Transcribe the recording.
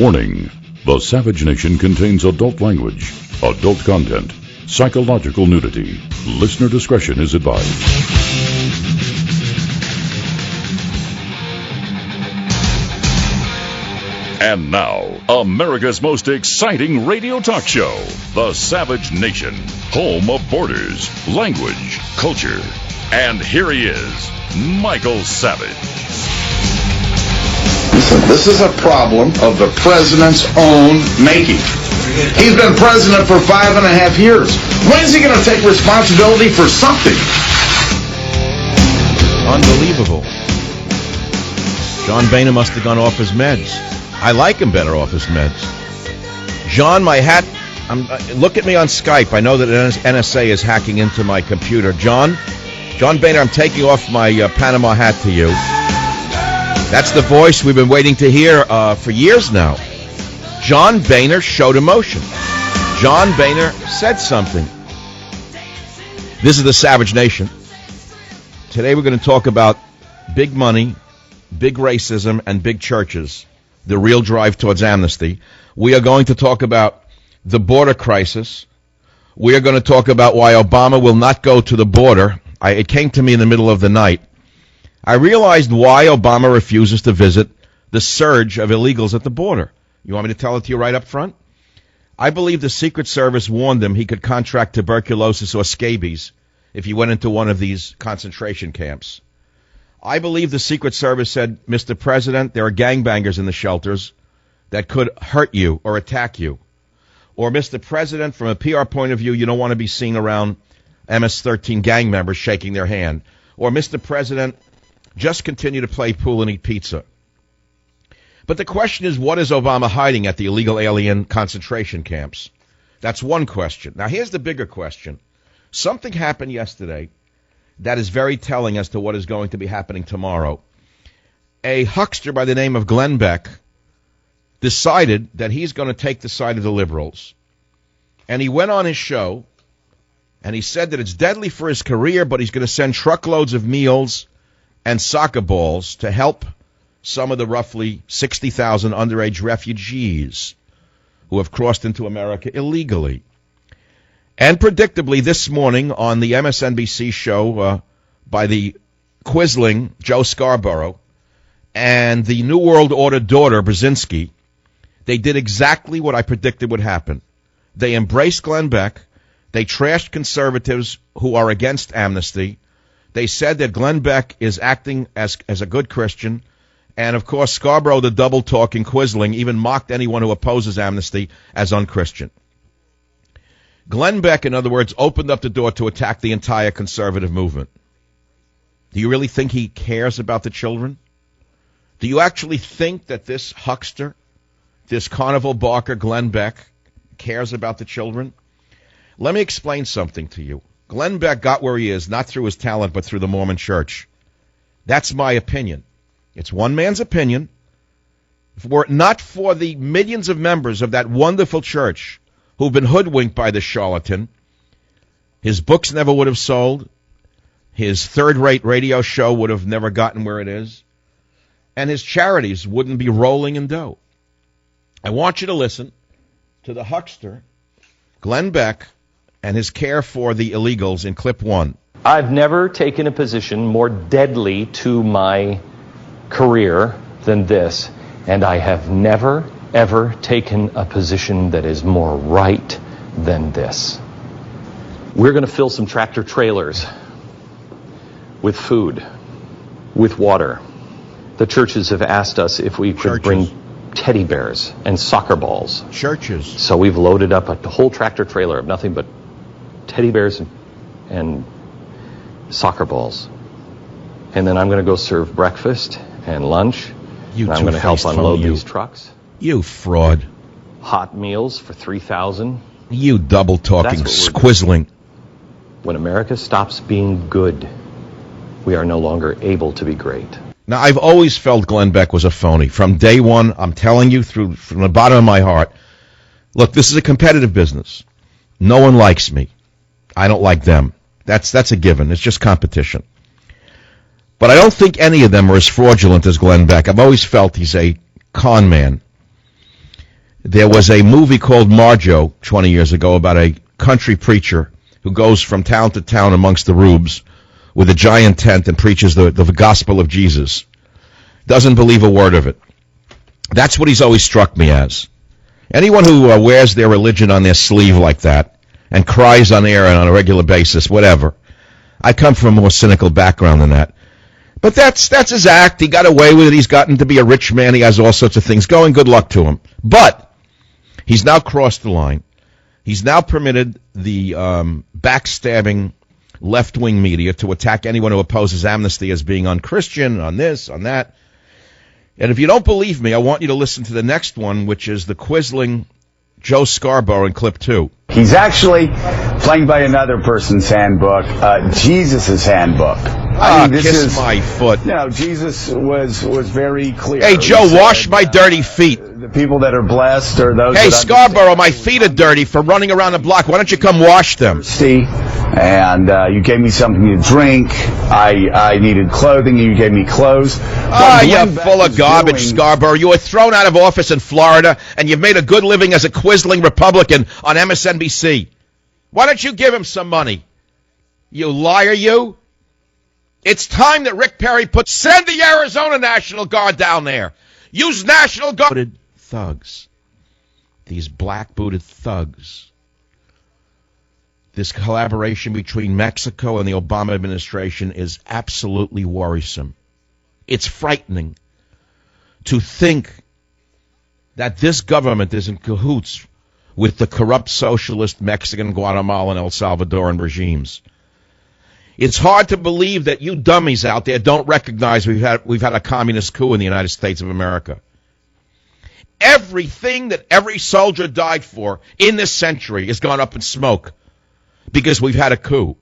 Warning: the Savage Nation contains adult language, adult content, psychological nudity. Listener discretion is advised. And now, America's most exciting radio talk show, The Savage Nation, home of borders, language, culture. And here he is, Michael Savage. Listen, this is a problem of the president's own making. He's been president for 5.5 years. When's he going to take responsibility for something? Unbelievable. John Boehner must have gone off his meds. I like him better off his meds. John, my hat, look at me on Skype. I know that NSA is hacking into my computer. John Boehner, I'm taking off my Panama hat to you. That's the voice we've been waiting to hear for years now. John Boehner showed emotion. John Boehner said something. This is the Savage Nation. Today we're going to talk about big money, big racism, and big churches. The real drive towards amnesty. We are going to talk about the border crisis. We are going to talk about why Obama will not go to the border. It came to me in the middle of the night. I realized why Obama refuses to visit the surge of illegals at the border. You want me to tell it to you right up front? I believe the Secret Service warned him he could contract tuberculosis or scabies if he went into one of these concentration camps. I believe the Secret Service said, Mr. President, there are gangbangers in the shelters that could hurt you or attack you. Or, Mr. President, from a PR point of view, you don't want to be seen around MS-13 gang members shaking their hand. Or, Mr. President, just continue to play pool and eat pizza. But the question is, what is Obama hiding at the illegal alien concentration camps? That's one question. Now, here's the bigger question. Something happened yesterday that is very telling as to what is going to be happening tomorrow. A huckster by the name of Glenn Beck decided that he's going to take the side of the liberals. And he went on his show, and he said that it's deadly for his career, but he's going to send truckloads of meals and soccer balls to help some of the roughly 60,000 underage refugees who have crossed into America illegally. And predictably, this morning on the MSNBC show by the quisling Joe Scarborough and the New World Order daughter, Brzezinski, they did exactly what I predicted would happen. They embraced Glenn Beck. They trashed conservatives who are against amnesty. They said that Glenn Beck is acting as a good Christian. And, of course, Scarborough, the double-talking quisling, even mocked anyone who opposes amnesty as unchristian. Glenn Beck, in other words, opened up the door to attack the entire conservative movement. Do you really think he cares about the children? Do you actually think that this huckster, this carnival barker, Glenn Beck, cares about the children? Let me explain something to you. Glenn Beck got where he is, not through his talent, but through the Mormon Church. That's my opinion. It's one man's opinion. Were it not for the millions of members of that wonderful church who've been hoodwinked by this charlatan, his books never would have sold, his third-rate radio show would have never gotten where it is, and his charities wouldn't be rolling in dough. I want you to listen to the huckster, Glenn Beck, and his care for the illegals in clip 1. I've never taken a position more deadly to my career than this, and I have never, ever taken a position that is more right than this. We're going to fill some tractor trailers with food, with water. The churches have asked us if we could bring teddy bears and soccer balls. Churches. So we've loaded up a whole tractor trailer of nothing but teddy bears and soccer balls. And then I'm going to go serve breakfast and lunch. And I'm going to help unload these trucks. You fraud. Hot meals for 3,000. You double-talking squizzling. When America stops being good, we are no longer able to be great. Now, I've always felt Glenn Beck was a phony. From day one, I'm telling you from the bottom of my heart, look, this is a competitive business. No one likes me. I don't like them. That's a given. It's just competition. But I don't think any of them are as fraudulent as Glenn Beck. I've always felt he's a con man. There was a movie called Marjo 20 years ago about a country preacher who goes from town to town amongst the rubes with a giant tent and preaches the gospel of Jesus. Doesn't believe a word of it. That's what he's always struck me as. Anyone who wears their religion on their sleeve like that and cries on air and on a regular basis, whatever. I come from a more cynical background than that. But that's his act. He got away with it. He's gotten to be a rich man. He has all sorts of things going. Good luck to him. But he's now crossed the line. He's now permitted the backstabbing left-wing media to attack anyone who opposes amnesty as being unchristian, on this, on that. And if you don't believe me, I want you to listen to the next one, which is the quisling Joe Scarborough in clip 2. He's actually playing by another person's handbook, Jesus' handbook. Kiss my foot. You know, Jesus was very clear. Hey, Joe, wash my dirty feet. The people that are blessed are those. Hey, Scarborough, my feet are dirty from running around the block. Why don't you come wash them? And you gave me something to drink. I needed clothing, and you gave me clothes. You're full of garbage, Scarborough. You were thrown out of office in Florida, and you've made a good living as a quisling Republican on MSNBC. Why don't you give him some money? You liar, you. It's time that Rick Perry send the Arizona National Guard down there. Use National Guard. Thugs. These black-booted thugs. This collaboration between Mexico and the Obama administration is absolutely worrisome. It's frightening to think that this government is in cahoots with the corrupt socialist Mexican, Guatemalan, El Salvadoran regimes. It's hard to believe that you dummies out there don't recognize we've had a communist coup in the United States of America. Everything that every soldier died for in this century has gone up in smoke because we've had a coup.